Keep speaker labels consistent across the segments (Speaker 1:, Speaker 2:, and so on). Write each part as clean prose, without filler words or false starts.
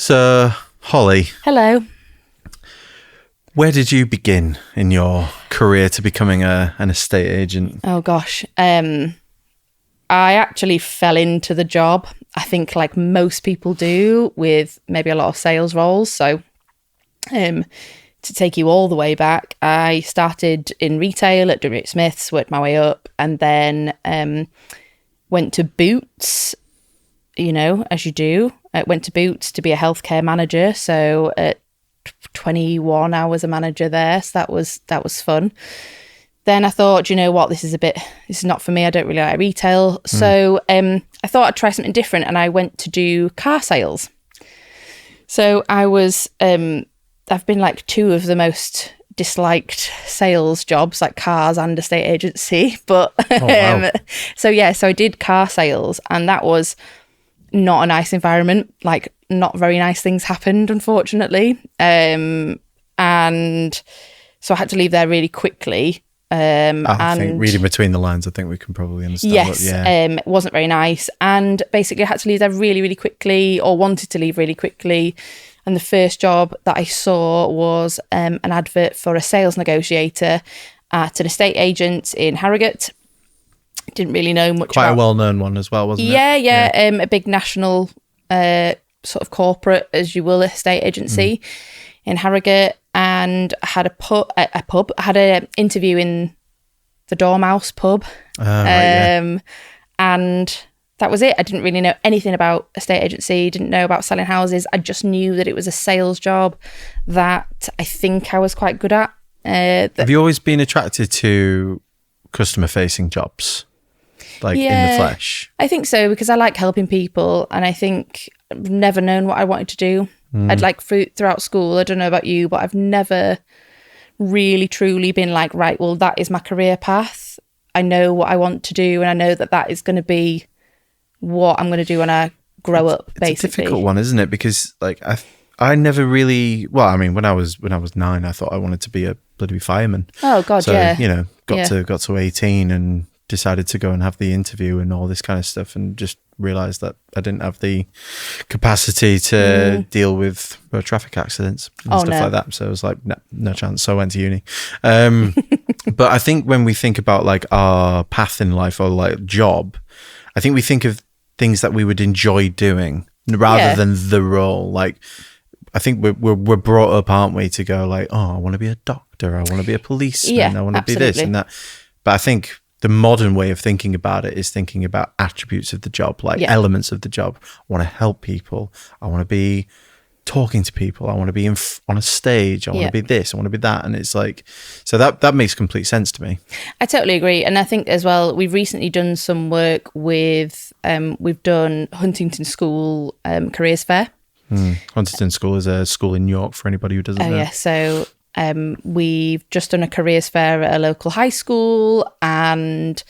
Speaker 1: So, Holly,
Speaker 2: Hello.
Speaker 1: where did you begin in your career to becoming an estate agent?
Speaker 2: Oh gosh. I actually fell into the job. I think like most people do with maybe a lot of sales roles. So to take you all the way back, I started in retail at W. Smith's, worked my way up, and then went to Boots, as you do. I went to Boots to be a healthcare manager. So at 21, I was a manager there. So that was fun. Then I thought, you know what, this is not for me. I don't really like retail. So I thought I'd try something different, and I went to do car sales. So I've been like two of the most disliked sales jobs, like cars and estate agency. But
Speaker 1: wow.
Speaker 2: so I did car sales, and that was not a nice environment. Like, not very nice things happened, unfortunately. And so I had to leave there really quickly.
Speaker 1: I think reading between the lines, I think we can probably understand.
Speaker 2: Yes,
Speaker 1: It
Speaker 2: it wasn't very nice. And basically I had to leave there really, really quickly, or wanted to leave really quickly. And the first job that I saw was an advert for a sales negotiator at an estate agent in Harrogate. Didn't really know much
Speaker 1: Quite
Speaker 2: about...
Speaker 1: a well-known one as well, wasn't it?
Speaker 2: Yeah. A big national sort of corporate, as you will, estate agency in Harrogate. And I had I had an interview in the Dormouse pub. And that was it. I didn't really know anything about estate agency, didn't know about selling houses. I just knew that it was a sales job that I think I was quite good at.
Speaker 1: Have you always been attracted to customer-facing jobs? Like in the flesh?
Speaker 2: I think so, because I like helping people, and I think I've never known what I wanted to do. I'd like throughout school, I don't know about you, but I've never really truly been like, right, well, that is my career path. I know what I want to do, and I know that that is going to be what I'm going to do when I grow up, basically.
Speaker 1: It's a difficult one, isn't it? Because like I never really, well, I mean, when I was 9, I thought I wanted to be a bloody fireman.
Speaker 2: Oh God,
Speaker 1: so,
Speaker 2: yeah.
Speaker 1: Got to 18 and decided to go and have the interview and all this kind of stuff, and just realised that I didn't have the capacity to deal with road traffic accidents and stuff like that. So I was like, no chance. So I went to uni. But I think when we think about like our path in life or like job, I think we think of things that we would enjoy doing rather than the role. Like, I think we're brought up, aren't we, to go like, oh, I want to be a doctor, I want to be a policeman, I want to be this and that. But I think the modern way of thinking about it is thinking about attributes of the job, like elements of the job. I want to help people. I want to be talking to people. I want to be on a stage. I want to be this. I want to be that. And it's like, so that makes complete sense to me.
Speaker 2: I totally agree. And I think as well, we've recently done some work with, we've done Huntington School Careers Fair.
Speaker 1: Huntington School is a school in York for anybody who doesn't know.
Speaker 2: Yeah, so we've just done a careers fair at a local high school, and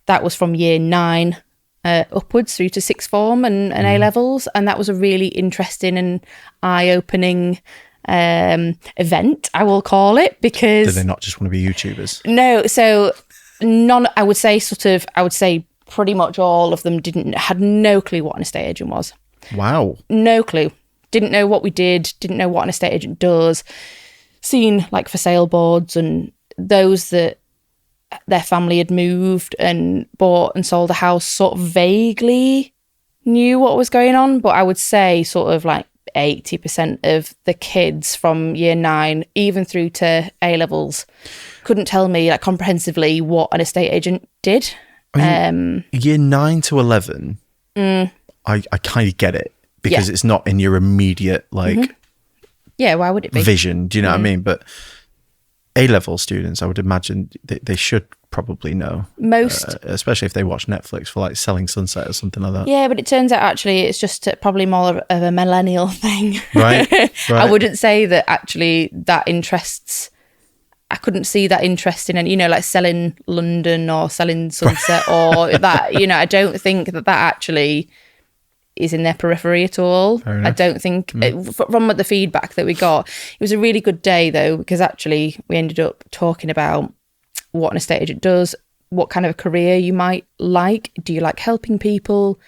Speaker 2: that was from year 9 upwards through to sixth form and A levels, and that was a really interesting and eye-opening event, I will call it, because
Speaker 1: do they not just want to be YouTubers?
Speaker 2: No, so none. I would say pretty much all of them had no clue what an estate agent was.
Speaker 1: Wow,
Speaker 2: no clue. Didn't know what we did. Didn't know what an estate agent does. Seen like for sale boards, and those that their family had moved and bought and sold a house sort of vaguely knew what was going on. But I would say sort of like 80% of the kids from year 9, even through to A levels, couldn't tell me like comprehensively what an estate agent did.
Speaker 1: Year 9 to 11, I kind of get it, because it's not in your immediate like
Speaker 2: yeah, why would it be?
Speaker 1: Vision, do you know what I mean? But A-level students, I would imagine they should probably know.
Speaker 2: Most.
Speaker 1: Especially if they watch Netflix for like Selling Sunset or something like that.
Speaker 2: Yeah, but it turns out actually it's just probably more of a millennial thing.
Speaker 1: Right.
Speaker 2: I wouldn't say that actually that interests... I couldn't see that interest in any, like Selling London or Selling Sunset or that, I don't think that actually is in their periphery at all. I don't think, from the feedback that we got, it was a really good day though, because actually we ended up talking about what an estate agent does, what kind of a career you might like. Do you like helping people?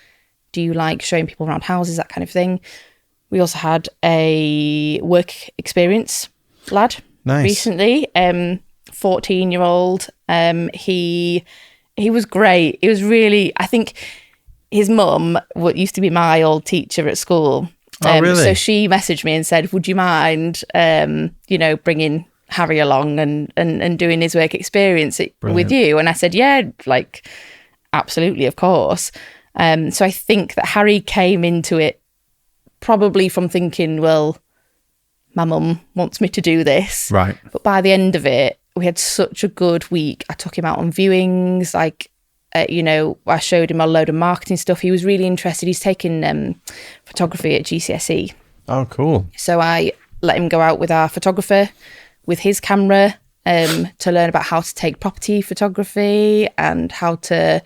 Speaker 2: Do you like showing people around houses, that kind of thing? We also had a work experience lad recently, 14-year-old. He was great. It was really, I think his mum, what used to be my old teacher at school.
Speaker 1: Really?
Speaker 2: So she messaged me and said, would you mind, bringing Harry along and doing his work experience with you? And I said, yeah, like, absolutely, of course. So I think that Harry came into it probably from thinking, well, my mum wants me to do this.
Speaker 1: Right.
Speaker 2: But by the end of it, we had such a good week. I took him out on viewings, like, I showed him a load of marketing stuff. He was really interested. He's taken photography at GCSE.
Speaker 1: Oh, cool.
Speaker 2: So I let him go out with our photographer with his camera to learn about how to take property photography and how to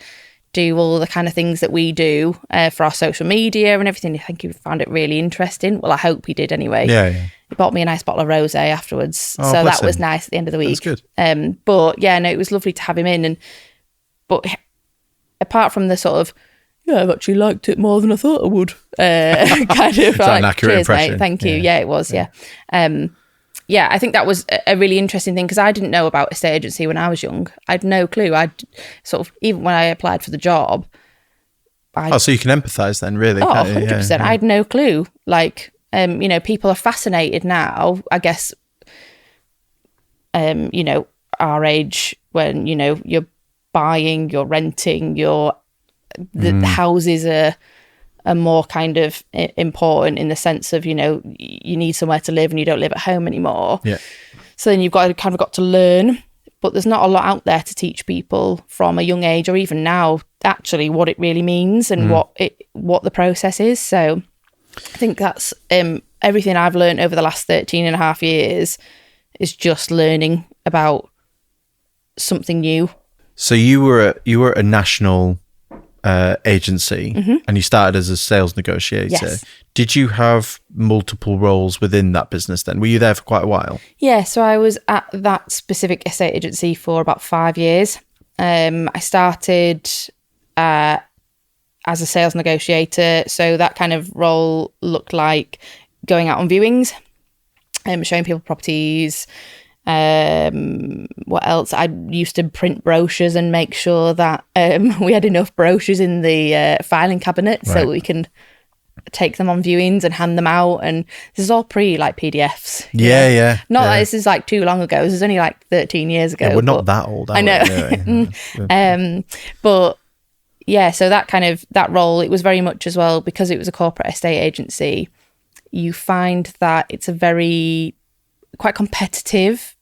Speaker 2: do all the kind of things that we do for our social media and everything. I think he found it really interesting. Well, I hope he did anyway.
Speaker 1: Yeah.
Speaker 2: He bought me a nice bottle of rosé afterwards.
Speaker 1: Oh,
Speaker 2: so that was nice at the end of the week.
Speaker 1: That's good.
Speaker 2: But yeah, no, it was lovely to have him in. But apart from the sort of, yeah, I've actually liked it more than I thought I would. Kind of like,
Speaker 1: an accurate
Speaker 2: cheers,
Speaker 1: impression.
Speaker 2: mate. Thank you. Yeah, it was. Yeah. I think that was a really interesting thing because I didn't know about estate agency when I was young. I had no clue. I'd sort of, even when I applied for the job.
Speaker 1: So you can empathise then, really.
Speaker 2: 100%.
Speaker 1: Yeah.
Speaker 2: I had no clue. Like, people are fascinated now, I guess, our age when, you're buying, you're renting, the houses are more kind of important in the sense of, you need somewhere to live and you don't live at home anymore.
Speaker 1: Yeah.
Speaker 2: So then you've got to learn, but there's not a lot out there to teach people from a young age or even now actually what it really means and what the process is. So I think that's everything I've learned over the last 13 and a half years is just learning about something new.
Speaker 1: So you were a national agency and you started as a sales negotiator.
Speaker 2: Yes.
Speaker 1: Did you have multiple roles within that business then? Were you there for quite a while?
Speaker 2: Yeah, so I was at that specific estate agency for about 5 years. I started as a sales negotiator, so that kind of role looked like going out on viewings, showing people properties. What else? I used to print brochures and make sure that we had enough brochures in the filing cabinet so that we can take them on viewings and hand them out. And this is all like PDFs.
Speaker 1: Yeah.
Speaker 2: Not that this is like too long ago. This is only like 13 years ago.
Speaker 1: Yeah, we're not that old.
Speaker 2: I know.
Speaker 1: Really?
Speaker 2: But yeah, so that role, it was very much as well, because it was a corporate estate agency, you find that it's quite competitive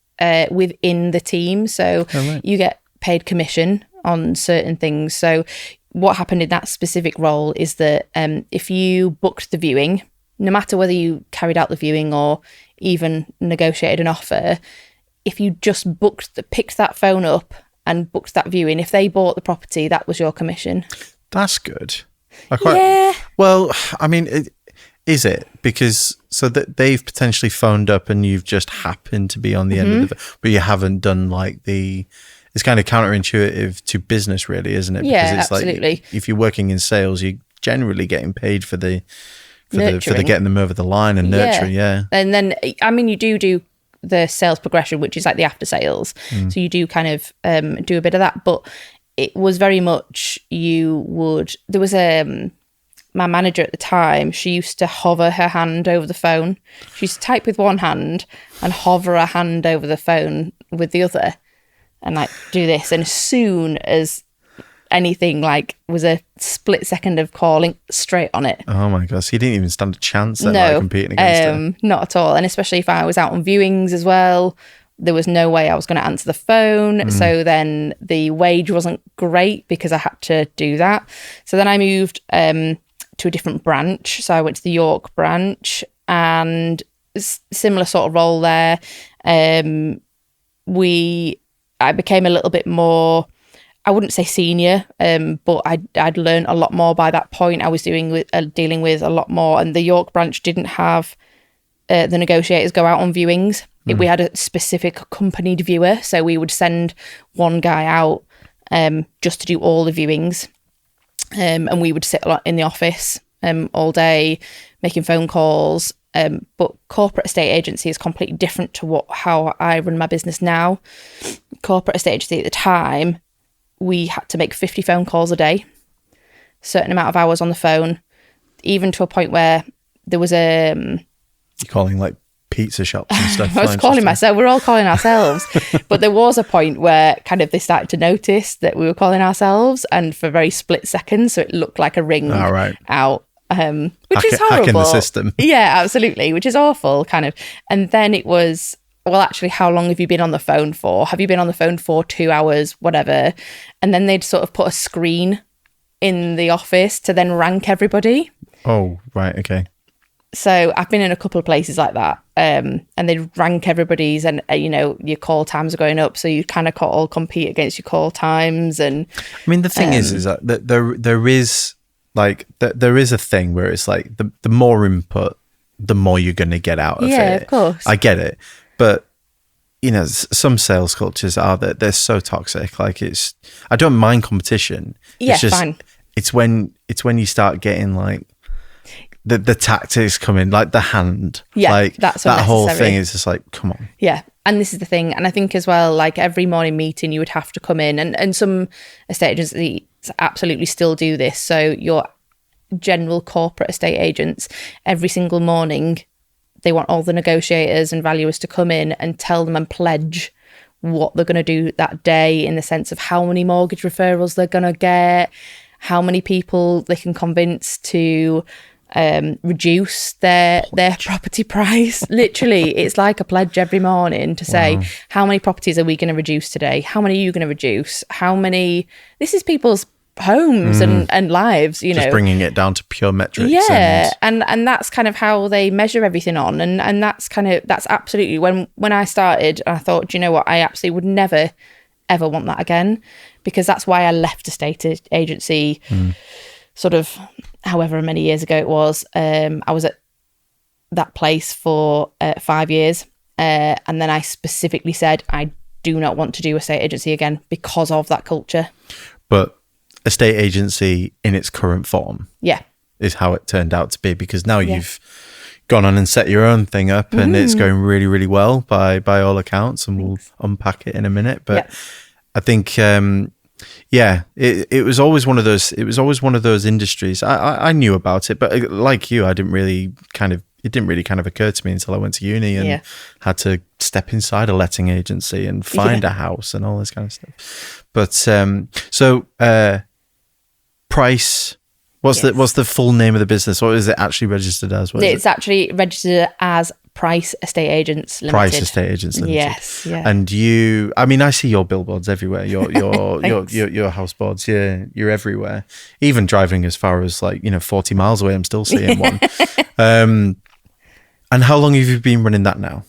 Speaker 2: within the team. So you get paid commission on certain things. So what happened in that specific role is that if you booked the viewing, no matter whether you carried out the viewing or even negotiated an offer, if you just picked that phone up and booked that viewing, if they bought the property, that was your commission.
Speaker 1: That's good.
Speaker 2: Yeah.
Speaker 1: Well, I mean, is it? Because so that they've potentially phoned up and you've just happened to be on the end of but you haven't done like it's kind of counterintuitive to business really, isn't it? Because
Speaker 2: Yeah,
Speaker 1: it's
Speaker 2: absolutely.
Speaker 1: Like if you're working in sales, you're generally getting paid for the getting them over the line and nurturing. Yeah.
Speaker 2: And then, I mean, you do the sales progression, which is like the after sales. So you do kind of do a bit of that, but it was very much there was my manager at the time, she used to hover her hand over the phone. She used to type with one hand and hover her hand over the phone with the other and like do this. And as soon as anything like was a split second of calling, straight on it.
Speaker 1: Oh my gosh, he didn't even stand a chance at like, competing against her.
Speaker 2: Not at all. And especially if I was out on viewings as well, there was no way I was going to answer the phone. So then the wage wasn't great because I had to do that. So then I moved to a different branch. So I went to the York branch and similar sort of role there. I became a little bit more, I wouldn't say senior, but I'd learned a lot more by that point. I was dealing with a lot more, and the York branch didn't have the negotiators go out on viewings. We had a specific accompanied viewer, so we would send one guy out just to do all the viewings. And we would sit a lot in the office all day, making phone calls. But corporate estate agency is completely different to how I run my business now. Corporate estate agency at the time, we had to make 50 phone calls a day, certain amount of hours on the phone, even to a point where there was a...
Speaker 1: You're calling like pizza shops and stuff.
Speaker 2: I was calling myself, we're all calling ourselves. But there was a point where kind of they started to notice that we were calling ourselves, and for very split seconds, so it looked like a ring out. Which is horrible.
Speaker 1: Hacking the system.
Speaker 2: Yeah, absolutely, which is awful, kind of. And then it was, well, actually, how long have you been on the phone for? Have you been on the phone for 2 hours, whatever? And then they'd sort of put a screen in the office to then rank everybody.
Speaker 1: Oh, right, okay.
Speaker 2: So I've been in a couple of places like that, and they'd rank everybody's, and your call times are going up, so you kind of all compete against your call times. And
Speaker 1: I mean, the thing is that there is like there is a thing where it's like the more input, the more you're going to get out of it.
Speaker 2: Yeah, of course.
Speaker 1: I get it, but some sales cultures are that they're so toxic. Like I don't mind competition.
Speaker 2: Yeah,
Speaker 1: it's just,
Speaker 2: fine.
Speaker 1: It's when you start getting like the tactics come in, like the hand.
Speaker 2: Yeah,
Speaker 1: like
Speaker 2: that's
Speaker 1: that whole
Speaker 2: unnecessary.
Speaker 1: thing is just like, come on.
Speaker 2: Yeah. And this is the thing. And I think as well, like every morning meeting, you would have to come in, and some estate agencies absolutely still do this. So your general corporate estate agents, every single morning, they want all the negotiators and valuers to come in and tell them and pledge what they're going to do that day, in the sense of how many mortgage referrals they're going to get, how many people they can convince to reduce their property price. Literally, it's like a pledge every morning to say, how many properties are we going to reduce today? How many are you going to reduce? This is people's homes and lives,
Speaker 1: just bringing it down to pure metrics.
Speaker 2: Yeah, and that's kind of how they measure everything on, and that's absolutely when I started, I thought, do you know what, I absolutely would never ever want that again, because that's why I left a state agency sort of however many years ago it was. I was at that place for 5 years, and then I specifically said I do not want to do a state agency again because of that culture.
Speaker 1: But a state agency in its current form, is how it turned out to be, because now you've gone on and set your own thing up, and it's going really, really well by all accounts, and we'll unpack it in a minute. But I think it was always one of those. It was always one of those industries. I knew about it, but like you, it didn't really kind of occur to me until I went to uni and had to step inside a letting agency and find a house and all this kind of stuff. But Price, what's the full name of the business, or is it actually registered as?
Speaker 2: It's actually registered as Price Estate Agents Limited.
Speaker 1: Price Estate Agents Limited.
Speaker 2: Yes, yeah.
Speaker 1: And you, I mean, I see your billboards everywhere. Your house boards. Yeah, you're everywhere. Even driving as far as 40 miles away, I'm still seeing one. And how long have you been running that now?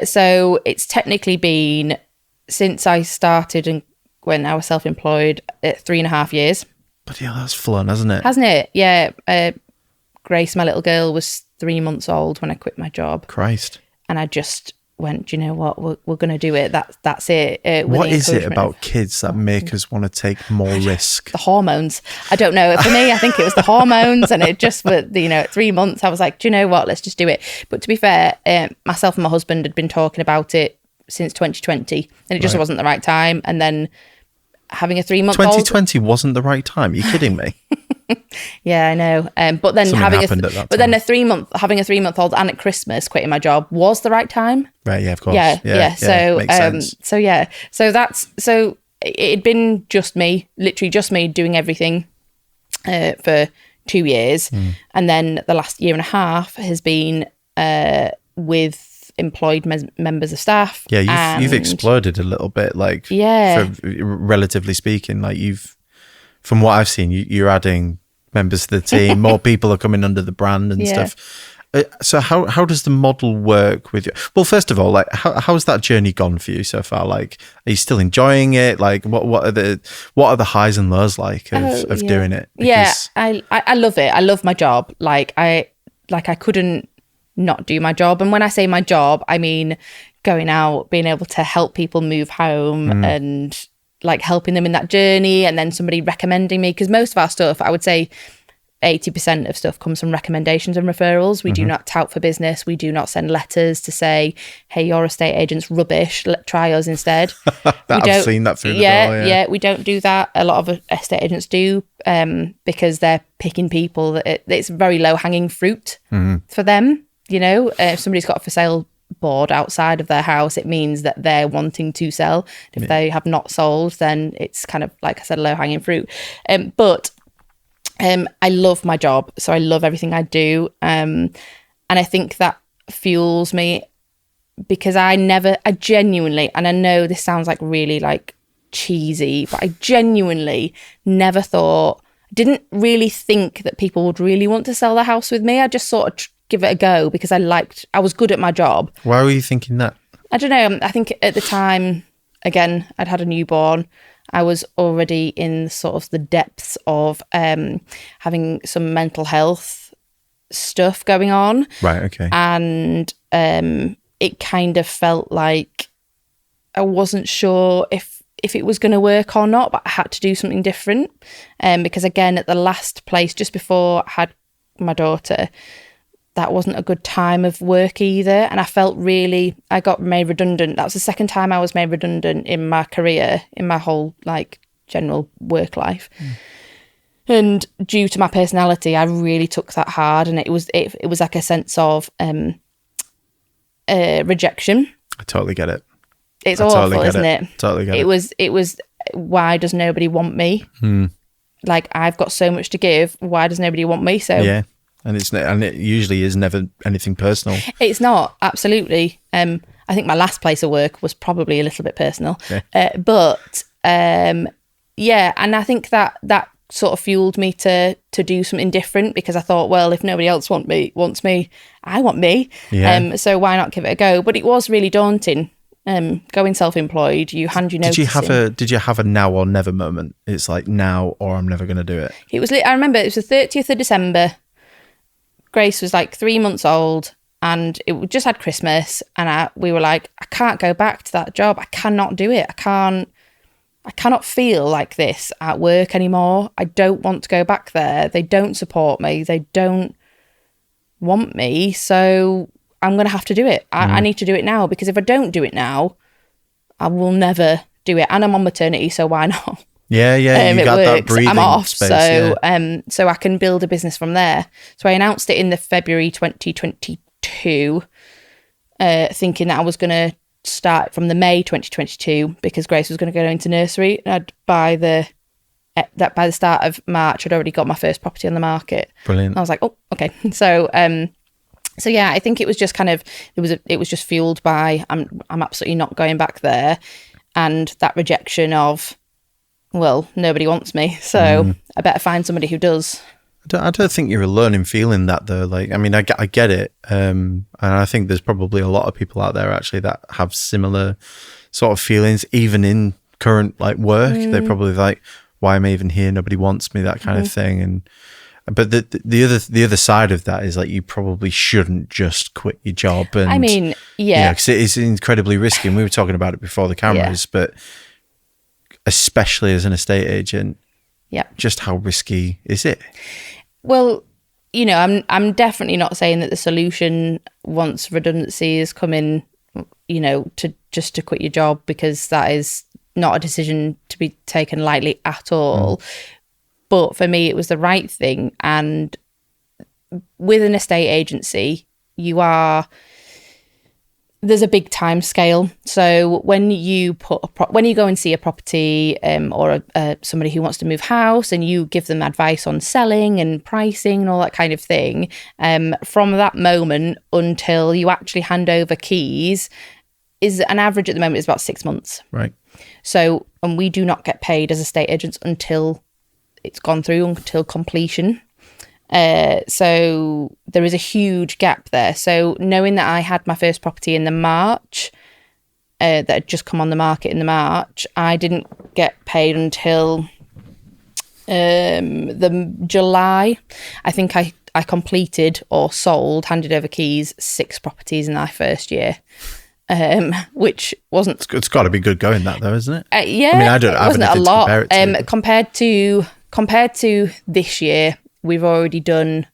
Speaker 2: So it's technically been since I started and when I was self-employed 3.5 years.
Speaker 1: But yeah, that's full on, hasn't it?
Speaker 2: Hasn't it? Yeah. Grace, my little girl, was 3 months old when I quit my job.
Speaker 1: Christ.
Speaker 2: And I just went, do you know what? We're going to do it. That's it.
Speaker 1: What is it about kids that make us want to take more risk?
Speaker 2: The hormones. I don't know. For me, I think it was the hormones, and it just, at 3 months, I was like, do you know what? Let's just do it. But to be fair, myself and my husband had been talking about it since 2020, and it just wasn't the right time. And then having a 3-month-old.
Speaker 1: 2020 wasn't the right time. Are you kidding me?
Speaker 2: Yeah, I know. But then having a 3-month-old and at Christmas quitting my job was the right time.
Speaker 1: Right. Yeah. Of course.
Speaker 2: Yeah. So
Speaker 1: makes sense.
Speaker 2: So it'd been just me, literally just me doing everything for 2 years, and then the last year and a half has been with employed members of staff.
Speaker 1: Yeah, you've exploded a little bit, relatively speaking. From what I've seen, you're adding members to the team. More people are coming under the brand and stuff. So how does the model work with you? Well, first of all, how's that journey gone for you so far? Are you still enjoying it? What are the highs and lows of doing it?
Speaker 2: Because I love it. I love my job. I couldn't not do my job. And when I say my job, I mean going out, being able to help people move home and helping them in that journey, and then somebody recommending me, because most of our stuff, I would say 80% of stuff comes from recommendations and referrals. We do not tout for business. We do not send letters to say, hey, your estate agent's rubbish, try us instead.
Speaker 1: I've seen that through the door.
Speaker 2: Yeah, we don't do that. A lot of estate agents do, because they're picking people that it's very low hanging fruit for them. You know, if somebody's got a for sale board outside of their house, it means that they're wanting to sell. If they have not sold, then it's kind of, like I said, low hanging fruit. But I love my job, so I love everything I do, and I think that fuels me, because I genuinely, and I know this sounds like really like cheesy, but I genuinely never didn't really think that people would really want to sell their house with me. I just sort of give it a go because I was good at my job.
Speaker 1: Why were you thinking that?
Speaker 2: I don't know. I think at the time, again, I'd had a newborn. I was already in sort of the depths of having some mental health stuff going on.
Speaker 1: Right, okay.
Speaker 2: And it kind of felt like I wasn't sure if it was going to work or not, but I had to do something different. Because again, at the last place, just before I had my daughter, that wasn't a good time of work either. And I felt I got made redundant. That was the second time I was made redundant in my career, in my whole like general work life. And due to my personality, I really took that hard. And it was like a sense of rejection.
Speaker 1: I totally get it.
Speaker 2: It's awful, isn't it?
Speaker 1: Totally get it.
Speaker 2: It was, why does nobody want me? Like, I've got so much to give. Why does nobody want me? So
Speaker 1: yeah. And it usually is never anything personal.
Speaker 2: It's not, absolutely. I think my last place of work was probably a little bit personal. Yeah. But yeah, and I think that sort of fueled me to do something different, because I thought, well, if nobody else wants me, I want me. Yeah. So why not give it a go? But it was really daunting. Going self-employed, you hand your notice in.
Speaker 1: Did you have a now or never moment? It's like now or I'm never going to do it.
Speaker 2: It was. I remember it was the 30th of December. Grace was like 3 months old, and it just had Christmas, and we were like, I can't go back to that job. I cannot do it. I cannot feel like this at work anymore. I don't want to go back there. They don't support me. They don't want me. So I'm going to have to do it. I need to do it now, because if I don't do it now, I will never do it. And I'm on maternity, so why not?
Speaker 1: Yeah, you got that breathing
Speaker 2: I'm off,
Speaker 1: space,
Speaker 2: so I can build a business from there. So I announced it in the February 2022, thinking that I was going to start from the May 2022, because Grace was going to go into nursery. And by the start of March, I'd already got my first property on the market.
Speaker 1: Brilliant.
Speaker 2: And I was like, oh, okay. So yeah, I think it was just kind of it was just fueled by I'm absolutely not going back there, and that rejection of, well, nobody wants me, so I better find somebody who does.
Speaker 1: I don't think you're alone in feeling that, though. Like, I mean, I get it, and I think there's probably a lot of people out there actually that have similar sort of feelings, even in current like work. They're probably like, "Why am I even here? Nobody wants me," that kind of thing. But the other side of that is like, you probably shouldn't just quit your job. And
Speaker 2: I mean, yeah,
Speaker 1: because it is incredibly risky. And we were talking about it before the cameras, but especially as an estate agent, just how risky is it?
Speaker 2: Well, you know, I'm definitely not saying that the solution once redundancy is coming, you know, to quit your job, because that is not a decision to be taken lightly at all. But for me, it was the right thing. And with an estate agency, there's a big time scale. So when you go and see a property or somebody who wants to move house, and you give them advice on selling and pricing and all that kind of thing, from that moment until you actually hand over keys is an average at the moment is about 6 months.
Speaker 1: Right.
Speaker 2: So, and we do not get paid as estate agents until it's gone through, until completion. So there is a huge gap there. So knowing that I had my first property in the March, that had just come on the market in the March, I didn't get paid until the July. I think I completed or sold, handed over keys, 6 properties in my first year. Which wasn't.
Speaker 1: It's got to be good going, that though, isn't it?
Speaker 2: Yeah.
Speaker 1: I mean, I haven't
Speaker 2: a lot
Speaker 1: to compare it to.
Speaker 2: compared to this year. we've already done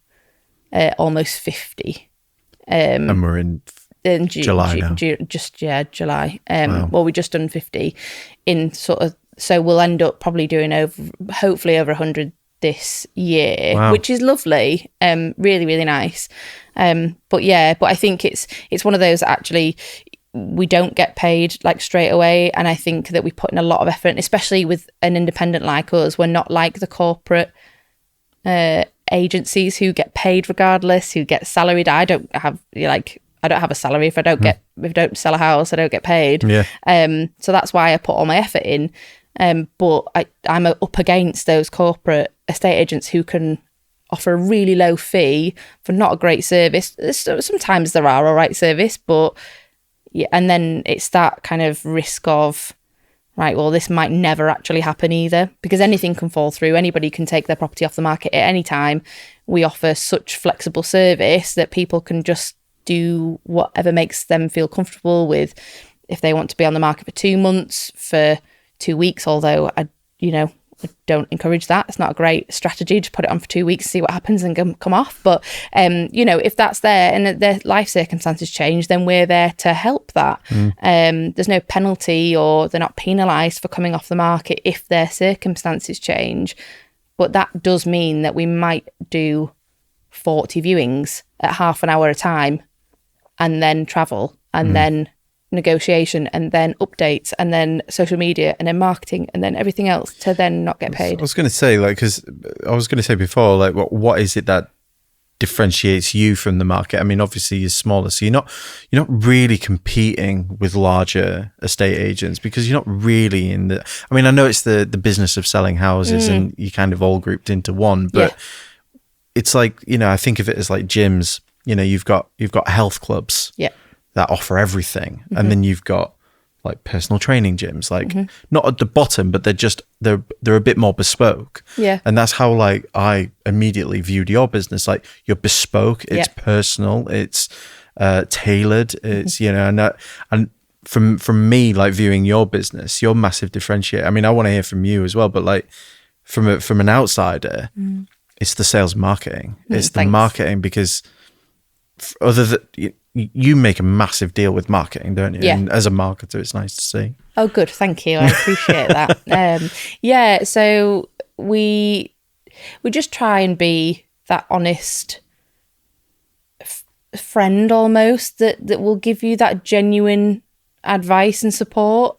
Speaker 2: almost 50.
Speaker 1: And we're in July now.
Speaker 2: July.
Speaker 1: Wow.
Speaker 2: Well, we just done 50 in sort of, so we'll end up probably doing hopefully over 100 this year,
Speaker 1: Wow.
Speaker 2: which is lovely. Really, really nice. But I think it's one of those that actually we don't get paid like straight away. And I think that we put in a lot of effort, especially with an independent like us. We're not like the corporate agencies who get paid regardless, who get salaried. I don't have a salary. If I don't sell a house, I don't get paid.
Speaker 1: Yeah.
Speaker 2: So that's why I put all my effort in. But I'm up against those corporate estate agents who can offer a really low fee for not a great service. Sometimes there are all right service, but yeah, and then it's that kind of risk of, right, well, this might never actually happen either, because anything can fall through. Anybody can take their property off the market at any time. We offer such flexible service that people can just do whatever makes them feel comfortable with. If they want to be on the market for 2 months, for 2 weeks, although I don't encourage that. It's not a great strategy to put it on for 2 weeks, see what happens and come off. But, if that's there and their life circumstances change, then we're there to help that. There's no penalty, or they're not penalised for coming off the market if their circumstances change. But that does mean that we might do 40 viewings at half an hour a time, and then travel, and then negotiation, and then updates, and then social media, and then marketing, and then everything else, to then not get paid.
Speaker 1: I was going to say, because I was going to say before, what is it that differentiates you from the market? I mean, obviously you're smaller, so you're not really competing with larger estate agents, because you're not really in the. I mean, I know it's the business of selling houses, and you kind of all grouped into one, but it's like, I think of it as like gyms. You've got health clubs.
Speaker 2: Yeah.
Speaker 1: That offer everything, and then you've got like personal training gyms, like not at the bottom, but they're a bit more bespoke.
Speaker 2: Yeah.
Speaker 1: And that's how I immediately viewed your business. Like, you're bespoke, it's personal, it's tailored, it's and from me, like, viewing your business, your massive differentiator. I mean, I want to hear from you as well, but like from an outsider, it's the sales marketing. It's the marketing, because other than you make a massive deal with marketing, don't you?
Speaker 2: Yeah.
Speaker 1: And as a marketer, it's nice to see.
Speaker 2: Oh, good. Thank you. I appreciate that. So we just try and be that honest friend almost that will give you that genuine advice and support.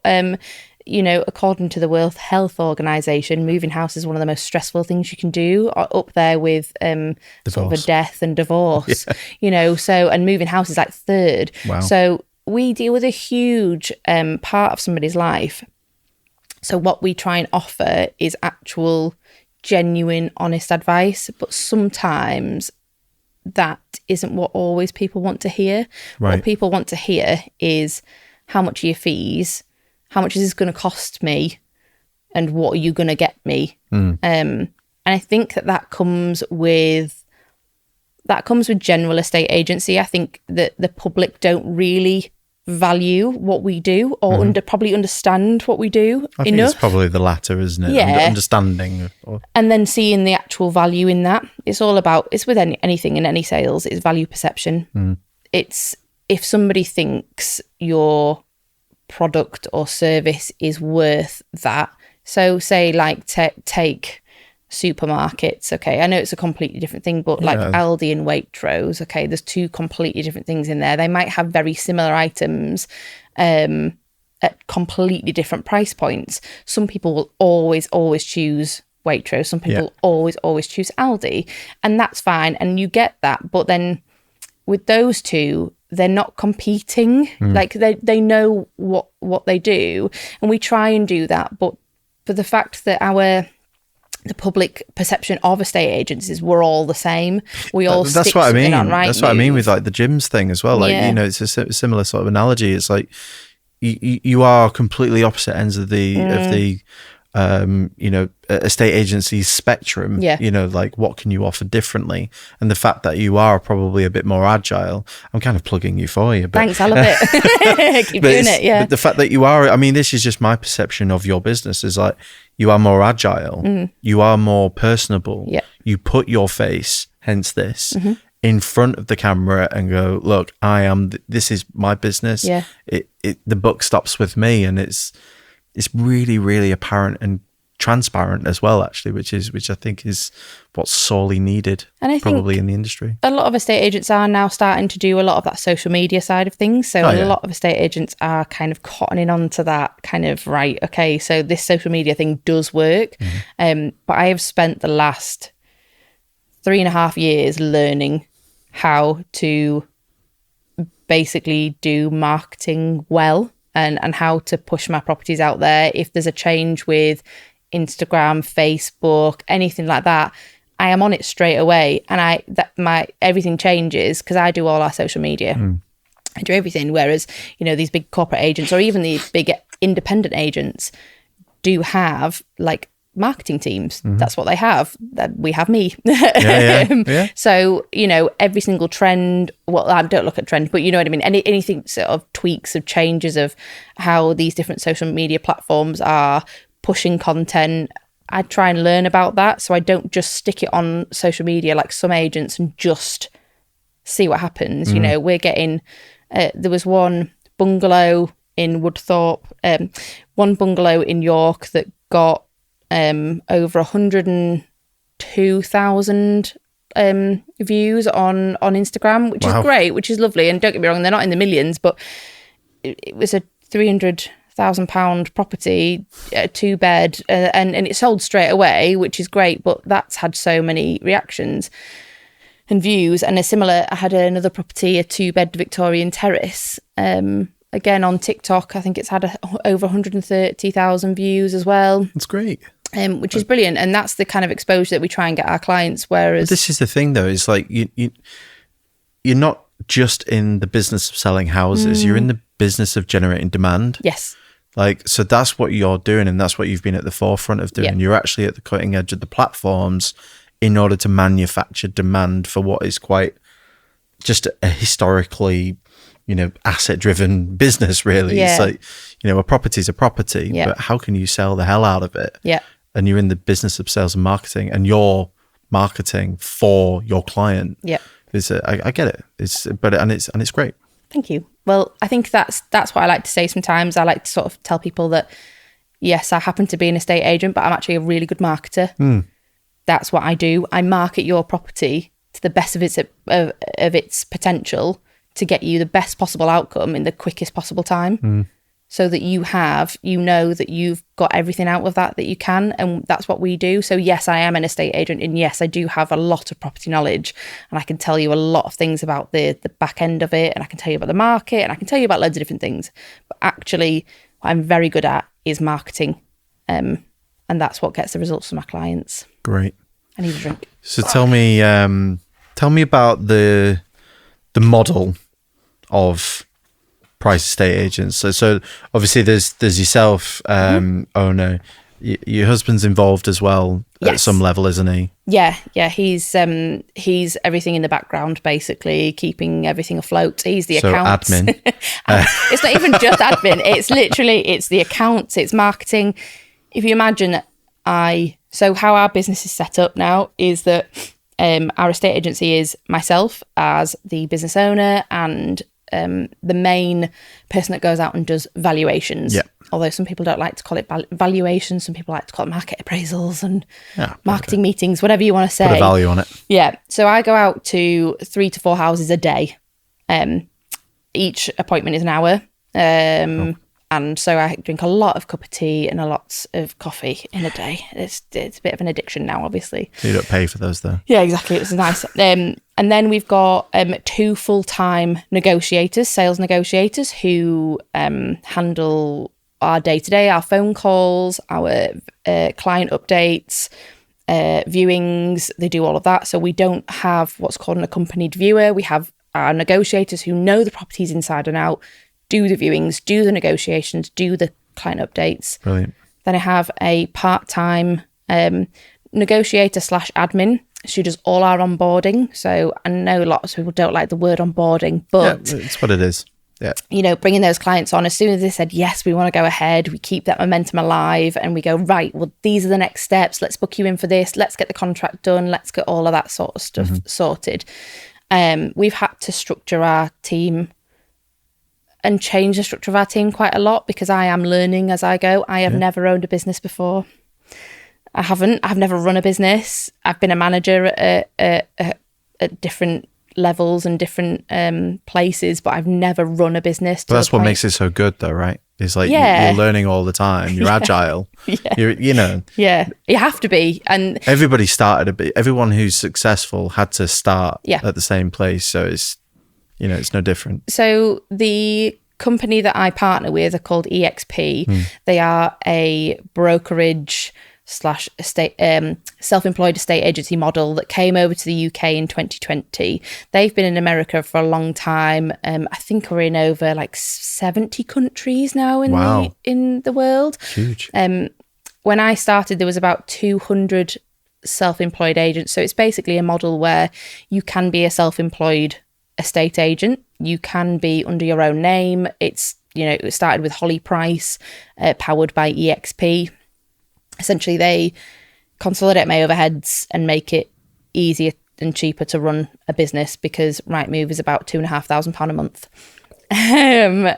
Speaker 2: According to the World Health Organization, moving house is one of the most stressful things you can do, up there with sort of a death and divorce. And moving house is like third.
Speaker 1: Wow.
Speaker 2: So we deal with a huge part of somebody's life. So what we try and offer is actual, genuine, honest advice, but sometimes that isn't what always people want to hear.
Speaker 1: Right.
Speaker 2: What people want to hear is, how much are your fees? How much is this going to cost me? And what are you going to get me? And I think that comes with general estate agency. I think that the public don't really value what we do, or probably understand what we do
Speaker 1: I think
Speaker 2: enough.
Speaker 1: it's probably the latter, isn't it?
Speaker 2: Yeah.
Speaker 1: Understanding.
Speaker 2: And then seeing the actual value in that. It's with anything in any sales, it's value perception. It's, if somebody thinks your product or service is worth that. So say like take supermarkets. Okay, I know it's a completely different thing, but like Aldi and Waitrose, okay, there's two completely different things in there. They might have very similar items at completely different price points. Some people will always choose Waitrose. Some people always choose Aldi, and that's fine, and you get that. But then with those two, they're not competing. Like they know what they do, and we try and do that. But for the fact that the public perception of estate agents is we're all the same. We all
Speaker 1: that's what I mean. That's what I mean with like the gyms thing as well. Like it's a similar sort of analogy. It's like you are completely opposite ends of the estate agency spectrum.
Speaker 2: Yeah.
Speaker 1: Like what can you offer differently? And the fact that you are probably a bit more agile, I'm kind of plugging you for you. But,
Speaker 2: Thanks, I love it. Keep doing it, yeah.
Speaker 1: But the fact that you are, I mean, this is just my perception of your business, is like you are more agile, you are more personable.
Speaker 2: Yeah.
Speaker 1: You put your face, hence this, in front of the camera and go, look, this is my business.
Speaker 2: Yeah.
Speaker 1: The buck stops with me, and it's really, really apparent and transparent as well, actually, which I think is what's sorely needed, and I probably in the industry.
Speaker 2: A lot of estate agents are now starting to do a lot of that social media side of things. So a lot of estate agents are kind of cottoning on to that kind of, right, okay, so this social media thing does work. But I have spent the last 3.5 years learning how to basically do marketing well, and how to push my properties out there. If there's a change with Instagram, Facebook, anything like that, I am on it straight away, and everything changes because I do all our social media. I do everything. Whereas, these big corporate agents or even the big independent agents do have like marketing teams. That's what they have. We have me. Yeah. So, every single trend, well, I don't look at trends, but you know what I mean? Anything sort of tweaks of changes of how these different social media platforms are pushing content, I try and learn about that. So I don't just stick it on social media like some agents and just see what happens. We're getting, there was one bungalow in Woodthorpe, one bungalow in York that got over 102,000 views on Instagram, which is great, which is lovely. And don't get me wrong, they're not in the millions, but it was a £300,000 property, 2-bed, and it sold straight away, which is great. But that's had so many reactions and views. And I had another property, a 2-bed Victorian terrace, again on TikTok. I think it's had over 130,000 views as well.
Speaker 1: That's great.
Speaker 2: Which is brilliant, and that's the kind of exposure that we try and get our clients. Whereas
Speaker 1: this is the thing, though, is like you're not just in the business of selling houses; you're in the business of generating demand.
Speaker 2: Yes.
Speaker 1: Like, so that's what you're doing, and that's what you've been at the forefront of doing. Yep. You're actually at the cutting edge of the platforms in order to manufacture demand for what is quite just a historically, asset-driven business, really.
Speaker 2: Yeah.
Speaker 1: It's like, a property's a property, but how can you sell the hell out of it?
Speaker 2: Yeah.
Speaker 1: And you're in the business of sales and marketing, and you're marketing for your client.
Speaker 2: Yeah.
Speaker 1: I get it. It's great.
Speaker 2: Thank you. Well, I think that's what I like to say sometimes. I like to sort of tell people that, yes, I happen to be an estate agent, but I'm actually a really good marketer. That's what I do. I market your property to the best of its potential to get you the best possible outcome in the quickest possible time. So that that you've got everything out of that you can, and that's what we do. So yes, I am an estate agent, and yes, I do have a lot of property knowledge, and I can tell you a lot of things about the back end of it, and I can tell you about the market, and I can tell you about loads of different things. But actually, what I'm very good at is marketing, and that's what gets the results for my clients.
Speaker 1: Great.
Speaker 2: I need a drink.
Speaker 1: So tell me about the model of price estate agents. So obviously there's yourself, owner. Your husband's involved as well at some level, isn't he? Yeah. He's
Speaker 2: everything in the background, basically keeping everything afloat. He's the accounts.
Speaker 1: Admin.
Speaker 2: It's not even just admin. It's literally the accounts. It's marketing. If you imagine, so how our business is set up now is that our estate agency is myself as the business owner and the main person that goes out and does valuations. Yeah. Although some people don't like to call it valuations, some people like to call it market appraisals and marketing meetings, whatever you want to say.
Speaker 1: Put a value on it.
Speaker 2: Yeah. So I go out to 3 to 4 houses a day. Each appointment is an hour. Cool. And so I drink a lot of cup of tea and a lot of coffee in a day. It's a bit of an addiction now, obviously.
Speaker 1: So you don't pay for those, though?
Speaker 2: Yeah, exactly. It was nice. And then we've got 2 full-time negotiators, sales negotiators, who handle our day-to-day, our phone calls, our client updates, viewings. They do all of that. So we don't have what's called an accompanied viewer. We have our negotiators who know the properties inside and out, do the viewings, do the negotiations, do the client updates.
Speaker 1: Brilliant.
Speaker 2: Then I have a part-time negotiator / admin. She does all our onboarding. So I know lots of people don't like the word onboarding, but
Speaker 1: it's what it is. Yeah.
Speaker 2: You know, bringing those clients on, as soon as they said, yes, we want to go ahead, we keep that momentum alive and we go, right, well, these are the next steps. Let's book you in for this. Let's get the contract done. Let's get all of that sort of stuff sorted. We've had to structure our team and change the structure of our team quite a lot because I am learning as I go. I have never owned a business before. I've never run a business. I've been a manager at different levels and different places, but I've never run a business.
Speaker 1: But that's what makes it so good though, right? It's like you're learning all the time. You're agile. You're, you
Speaker 2: have to be. And
Speaker 1: everybody started a bit. Everyone who's successful had to start at the same place. So it's, it's no different.
Speaker 2: So the company that I partner with are called EXP. They are a brokerage / estate, self-employed estate agency model that came over to the UK in 2020. They've been in America for a long time. I think we're in over like 70 countries now in the world.
Speaker 1: Huge.
Speaker 2: When I started, there was about 200 self-employed agents. So it's basically a model where you can be a self-employed estate agent. You can be under your own name. It's, it started with Holly Price, powered by EXP. Essentially, they consolidate my overheads and make it easier and cheaper to run a business because Rightmove is about £2,500 a month. On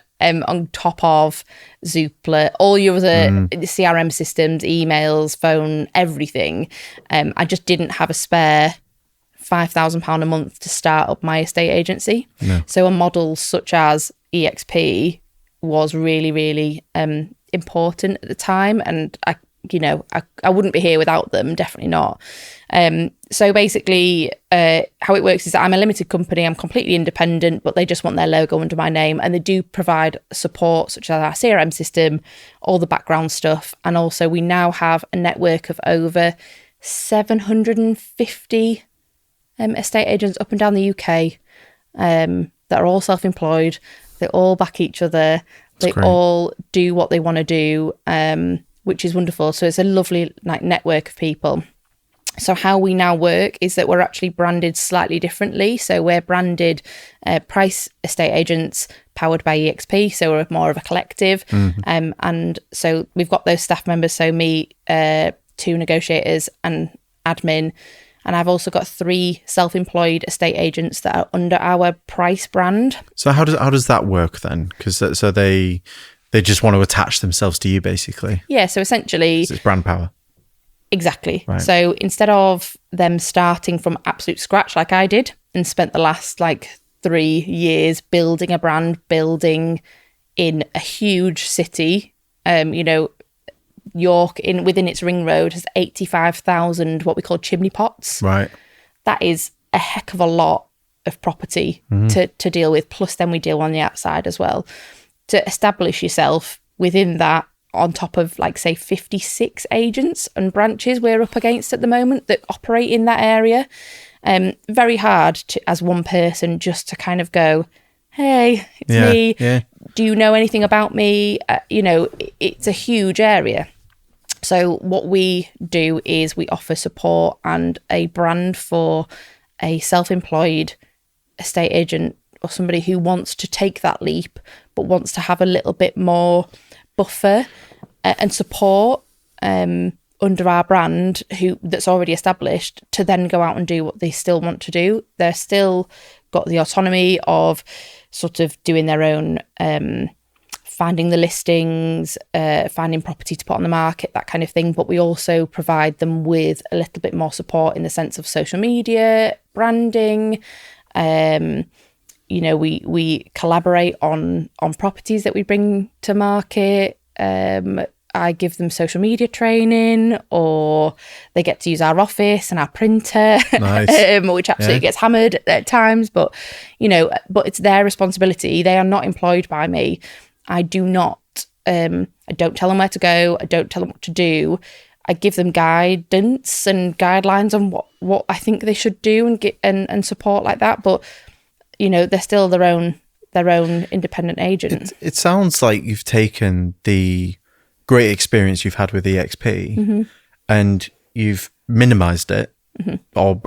Speaker 2: top of Zoopla, all your other CRM systems, emails, phone, everything. I just didn't have a spare £5,000 a month to start up my estate agency. No. So a model such as EXP was really, really important at the time, and I wouldn't be here without them, definitely not. So basically, how it works is that I'm a limited company, I'm completely independent, but they just want their logo under my name, and they do provide support such as our CRM system, all the background stuff, and also we now have a network of over 750 estate agents up and down the UK that are all self-employed. They all back each other. They all do what they want to do. Which is wonderful. So it's a lovely network of people. So how we now work is that we're actually branded slightly differently. So we're branded Price Estate Agents powered by EXP. So we're more of a collective. And so we've got those staff members. So me, 2 negotiators and admin. And I've also got 3 self-employed estate agents that are under our Price brand.
Speaker 1: So how does that work then? Because so they just want to attach themselves to you, basically.
Speaker 2: Yeah, so essentially...
Speaker 1: It's brand power.
Speaker 2: Exactly. Right. So instead of them starting from absolute scratch like I did and spent the last 3 years building a brand, building in a huge city, York, within its ring road, has 85,000 what we call chimney pots.
Speaker 1: Right.
Speaker 2: That is a heck of a lot of property to deal with. Plus then we deal on the outside as well. To establish yourself within that, on top of say 56 agents and branches we're up against at the moment that operate in that area. Very hard as one person just to kind of go, hey, it's me. Yeah. Do you know anything about me? It's a huge area. So what we do is we offer support and a brand for a self-employed estate agent or somebody who wants to take that leap but wants to have a little bit more buffer and support under our brand that's already established to then go out and do what they still want to do. They're still got the autonomy of sort of doing their own finding the listings, finding property to put on the market, that kind of thing. But we also provide them with a little bit more support in the sense of social media, branding. We collaborate on properties that we bring to market. I give them social media training, or they get to use our office and our printer, nice. Which absolutely gets hammered at times. But it's their responsibility. They are not employed by me. I do not. I don't tell them where to go. I don't tell them what to do. I give them guidance and guidelines on what I think they should do and get and support like that. But they're still their own independent agent.
Speaker 1: It sounds like you've taken the great experience you've had with EXP
Speaker 2: Mm-hmm.
Speaker 1: and you've minimized it or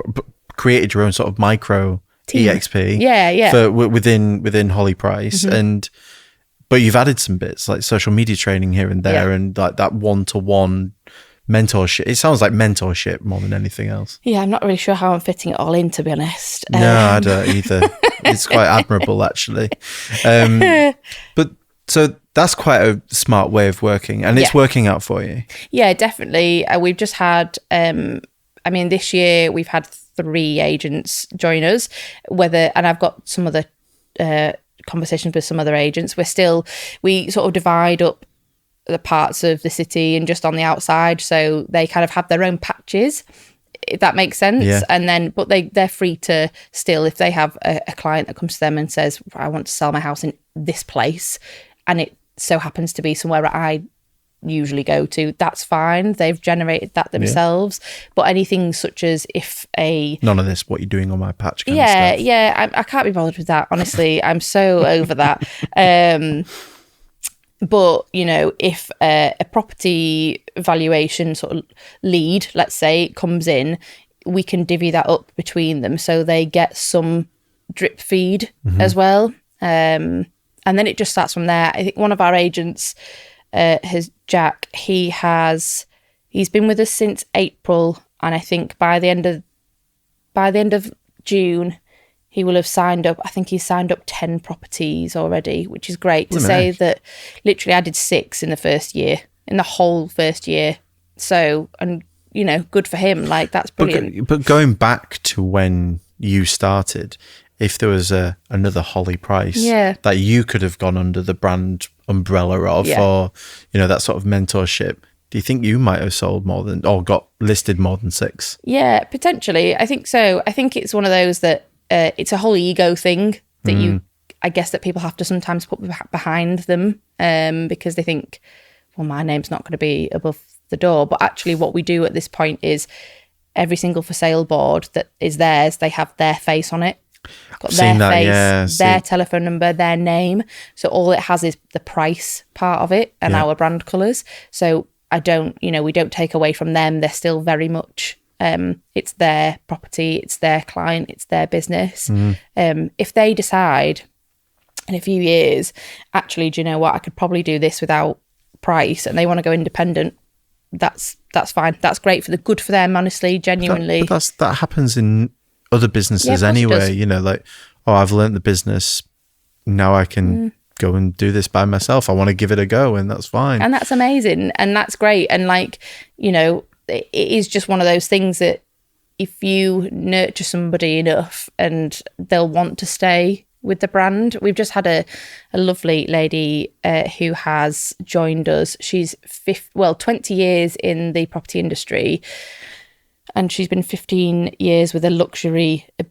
Speaker 1: created your own sort of micro
Speaker 2: Team.
Speaker 1: EXP for within Holly Price but you've added some bits like social media training here and there and like that one-to-one mentorship. It sounds like mentorship more than anything else.
Speaker 2: Yeah, I'm not really sure how I'm fitting it all in, to be honest.
Speaker 1: No, I don't either. It's quite admirable, actually. But so that's quite a smart way of working, and it's working out for you.
Speaker 2: Yeah, definitely. We've just had, this year we've had 3 agents join us, and I've got some other conversations with some other agents. We sort of divide up the parts of the city and just on the outside, so they kind of have their own patches, if that makes sense. And then but they're free to still, if they have a client that comes to them and says, I want to sell my house in this place, and it so happens to be somewhere that I usually go to, that's fine, they've generated that themselves. But anything such as none of this what you're doing on my patch kind of stuff. I can't be bothered with that, honestly. I'm so over that. But, if a property valuation sort of lead, let's say, comes in, we can divvy that up between them so they get some drip feed as well. And then it just starts from there. I think one of our agents, Jack, he's been with us since April, and I think by the end of June, he will have signed up. I think he's signed up 10 properties already, which is great to say that. Literally, I did 6 in the whole first year. So, and good for him. Like, that's brilliant.
Speaker 1: But going back to when you started, if there was another Holly Price that you could have gone under the brand umbrella of, or that sort of mentorship, do you think you might have sold more than, or got listed more than 6? Yeah,
Speaker 2: potentially. I think so. I think it's one of those that it's a whole ego thing that I guess that people have to sometimes put behind them, because they think, well, my name's not going to be above the door. But actually what we do at this point is every single for sale board that is theirs, they have their face on it. Got their face, their telephone number, their name. So all it has is the price part of it and our brand colours. So we don't take away from them. They're still very much, it's their property, it's their client, it's their business. If they decide in a few years, actually, do you know what, I could probably do this without Price, and they want to go independent, that's fine. That's great good for them, honestly, genuinely.
Speaker 1: But that happens in other businesses anyway. Like, I've learnt the business, now I can go and do this by myself. I want to give it a go, and that's fine.
Speaker 2: And that's amazing, and that's great. And like, it is just one of those things that if you nurture somebody enough, and they'll want to stay with the brand. We've just had a lovely lady who has joined us. She's 20 years in the property industry, and she's been 15 years with a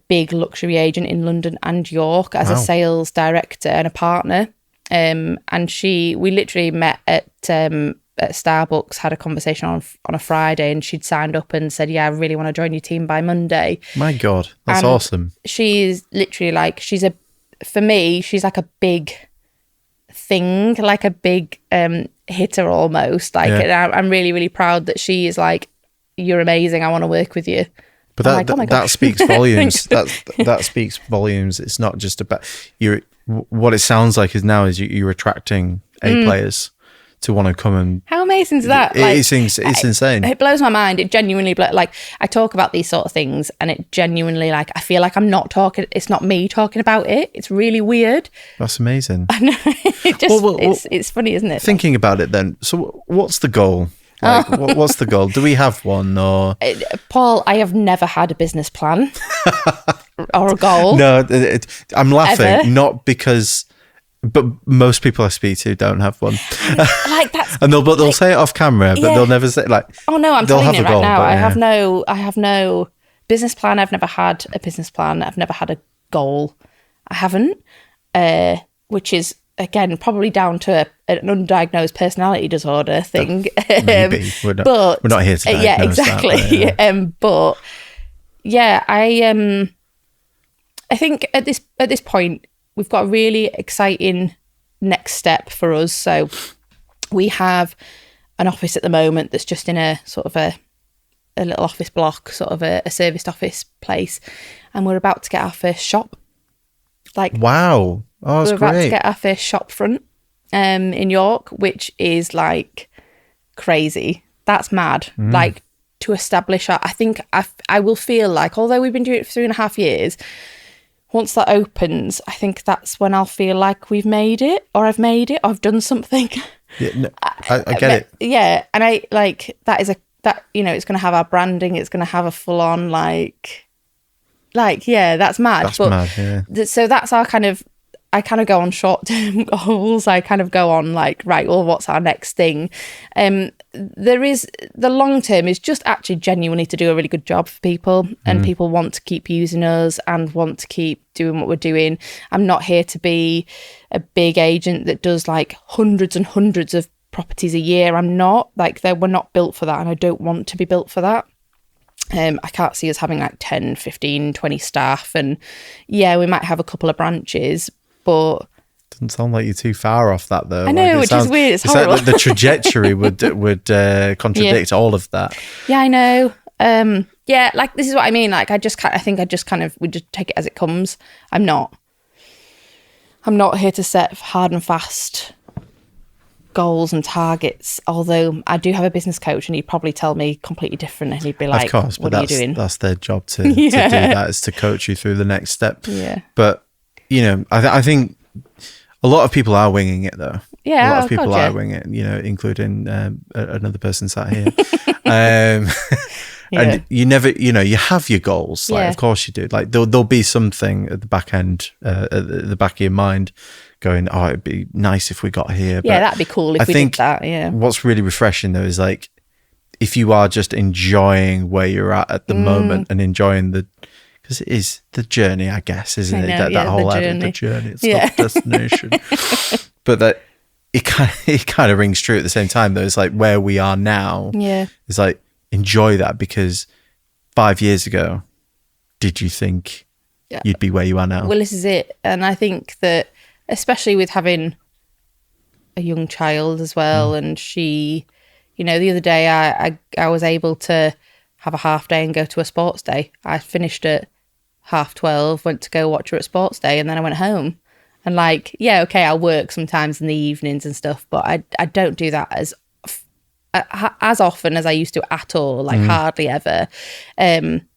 Speaker 2: big luxury agent in London and York as a sales director and a partner. And we literally met at Starbucks, had a conversation on a Friday, and she'd signed up and said, I really want to join your team by Monday.
Speaker 1: My God, that's awesome.
Speaker 2: She's literally like, for me, she's like a big thing, like a big hitter almost. Like, and I'm really, really proud that she is like, you're amazing, I want to work with you.
Speaker 1: But that speaks volumes. that speaks volumes. It's not just about what it sounds like is you're attracting A players to want to come and. How
Speaker 2: amazing is that?
Speaker 1: It's insane.
Speaker 2: It blows my mind. It genuinely like, I talk about these sort of things, and it genuinely, like, I feel like I'm not talking. It's not me talking about it. It's really weird.
Speaker 1: That's amazing.
Speaker 2: I know. It's funny, isn't it?
Speaker 1: Thinking about it, then. So, what's the goal? Like, what's the goal? Do we have one, or
Speaker 2: Paul? I have never had a business plan or a goal.
Speaker 1: No, I'm laughing, ever. Not because, but most people I speak to don't have one.
Speaker 2: Like that's,
Speaker 1: and they'll say it off camera, but they'll never say like.
Speaker 2: Oh no, I'm telling you right now. I have no business plan. I've never had a business plan. I've never had a goal. I haven't, which is. Again, probably down to an undiagnosed personality disorder thing.
Speaker 1: Maybe. We're not here to diagnose
Speaker 2: yeah, exactly.
Speaker 1: That,
Speaker 2: I think at this point we've got a really exciting next step for us. So we have an office at the moment that's just in a sort of a little office block, sort of a serviced office place, and we're about to get our first shop. Like,
Speaker 1: wow, oh, that's
Speaker 2: we're about to
Speaker 1: great.
Speaker 2: get our first shop front in York, which is like crazy. That's mad. Like, to establish I think I will feel like, although we've been doing it for 3.5 years, once that opens, I think that's when I'll feel like we've made it, or I've made it, or I've done something.
Speaker 1: Yeah, no, I get it.
Speaker 2: Yeah, and I like that is you know, it's going to have our branding. It's going to have a full on like yeah, that's mad.
Speaker 1: That's mad. Yeah.
Speaker 2: So that's our kind of. I kind of go on short-term goals. I kind of go on like, right, well, what's our next thing? There is the long-term is just actually genuinely to do a really good job for people, and people want to keep using us and want to keep doing what we're doing. I'm not here to be a big agent that does like hundreds and hundreds of properties a year. I'm not like we're not built for that, and I don't want to be built for that. I can't see us having like 10, 15, 20 staff, and yeah, we might have a couple of branches, but
Speaker 1: doesn't sound like you're too far off that though.
Speaker 2: I know, which is weird. It's horrible.
Speaker 1: Like the trajectory would contradict all of that.
Speaker 2: Yeah, I know. Yeah, like this is what I mean. Like I think we just take it as it comes. I'm not here to set hard and fast goals and targets, although I do have a business coach and he'd probably tell me completely different, and he'd be like,
Speaker 1: of course,
Speaker 2: what
Speaker 1: but
Speaker 2: are you doing?
Speaker 1: That's their job to do that, is to coach you through the next step.
Speaker 2: Yeah.
Speaker 1: But you know, I think a lot of people are winging it though.
Speaker 2: Yeah,
Speaker 1: a lot of people are winging it, you know, including another person sat here. And you never, you know, you have your goals. Like, of course you do. Like there'll be something at the back end, at the back of your mind going, oh, it'd be nice if we got here.
Speaker 2: Yeah, that'd be cool if we did that. Yeah.
Speaker 1: What's really refreshing though is like, if you are just enjoying where you're at the moment and enjoying because it is the journey, I guess, isn't it? That whole the journey, it's not the destination. But that it kind of rings true at the same time though. It's like where we are now.
Speaker 2: Yeah.
Speaker 1: It's like, enjoy that, because 5 years ago, did you think you'd be where you are now?
Speaker 2: Well, this is it. And I think that, especially with having a young child as well, and she, you know, the other day I was able to have a half day and go to a sports day. I finished at 12:30, went to go watch her at sports day, and then I went home. And like, yeah, okay, I'll work sometimes in the evenings and stuff, but I don't do that as often as I used to at all, like hardly ever. And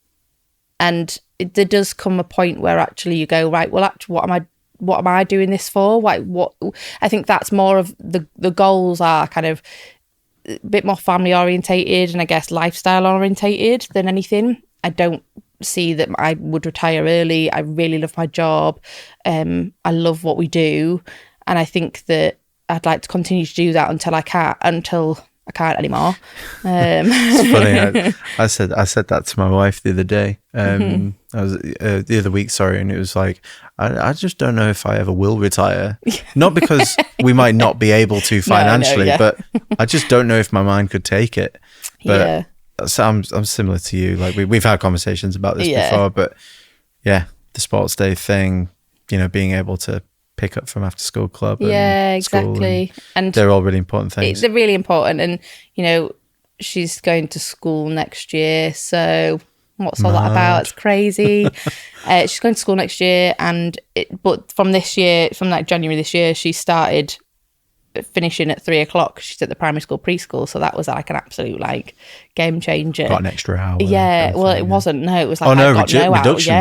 Speaker 2: there does come a point where actually you go, right, well, actually, what am I doing this for? Like, what? I think that's more of the goals are kind of a bit more family orientated and I guess lifestyle orientated than anything. I don't see that I would retire early. I really love my job. I love what we do, and I think that I'd like to continue to do that until I can't anymore.
Speaker 1: It's funny. I said that to my wife the other day. I was the other week, sorry, and it was like, I just don't know if I ever will retire. Not because we might not be able to financially, but I just don't know if my mind could take it. But I'm similar to you. Like we've had conversations about this before, but yeah, the sports day thing, you know, being able to pick up from after school club
Speaker 2: exactly,
Speaker 1: and they're all really important things.
Speaker 2: They're really important, and you know, she's going to school next year, so what's all that about? It's crazy. She's going to school next year, but from like January this year, she started finishing at 3:00. She's at the primary school preschool, so that was like an absolute like game changer.
Speaker 1: Got an extra hour.
Speaker 2: Yeah, well, it wasn't. No, it was like
Speaker 1: reduction.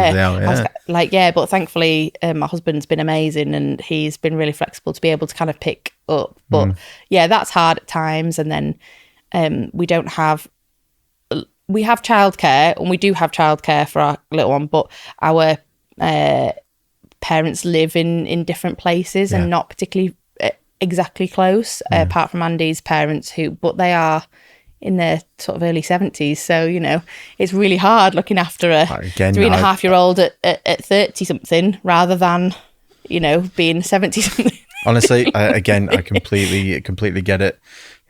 Speaker 2: But thankfully, my husband's been amazing, and he's been really flexible to be able to kind of pick up. But yeah, that's hard at times. And then we have childcare, and we do have childcare for our little one, but our parents live in different places and not particularly exactly close, apart from Andy's parents, but they are in their sort of early 70s, so you know, it's really hard looking after a 3.5-year-old at 30 something rather than, you know, being 70 something.
Speaker 1: Honestly, I completely get it.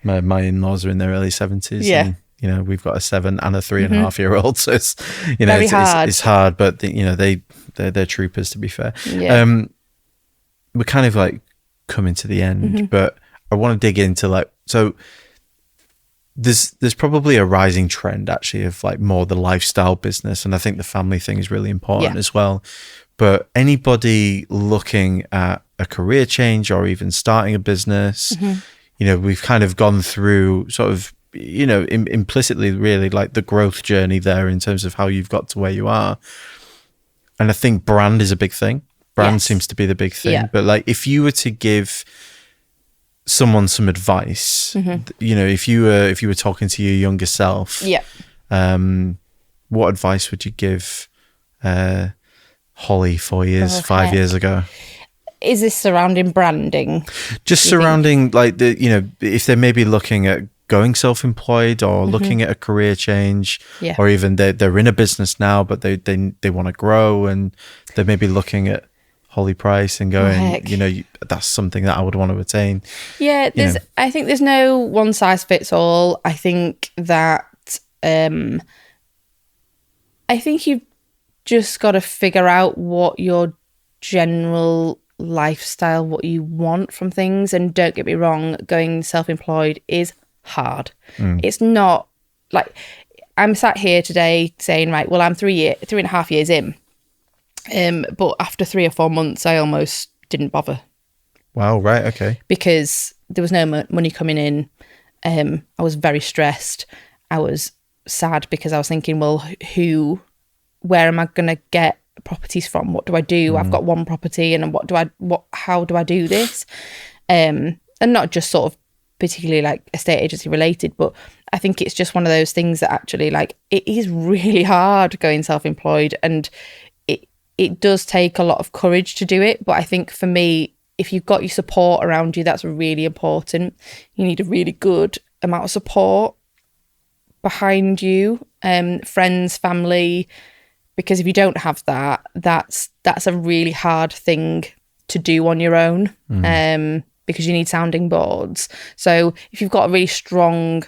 Speaker 1: My in-laws are in their early 70s, and you know, we've got a 7 and a 3.5-year-old, so it's, you know, it's hard, but you know, they're troopers, to be fair. We're kind of like coming to the end, but I want to dig into like, so there's probably a rising trend actually of like more the lifestyle business, and I think the family thing is really important as well. But anybody looking at a career change or even starting a business, you know, we've kind of gone through sort of, you know, implicitly really like the growth journey there in terms of how you've got to where you are. And I think brand is a big thing. Brand seems to be the big thing. But like, if you were to give someone some advice, you know, if you were talking to your younger self, what advice would you give Holly 4 years, 5 years ago?
Speaker 2: Is this surrounding branding?
Speaker 1: Just surrounding like the, you know, if they're maybe looking at going self-employed or looking at a career change, or even they're in a business now, but they want to grow and they're maybe looking at Holly Price and going, you know, that's something that I would want to attain. Yeah,
Speaker 2: I think there's no one size fits all. I think that I think you've just got to figure out what your general lifestyle, what you want from things. And don't get me wrong, going self-employed is hard. It's not like I'm sat here today saying, right, well, I'm 3.5 years in. But after 3 or 4 months, I almost didn't bother.
Speaker 1: Wow, right, okay.
Speaker 2: Because there was no money coming in. I was very stressed. I was sad because I was thinking, well, where am I going to get properties from? What do I do? I've got one property, and how do I do this? And not just sort of particularly like estate agency related, but I think it's just one of those things that actually, like, it is really hard going self-employed, and it does take a lot of courage to do it. But I think for me, if you've got your support around you, that's really important. You need a really good amount of support behind you, friends, family, because if you don't have that, that's a really hard thing to do on your own, because you need sounding boards. So if you've got a really strong,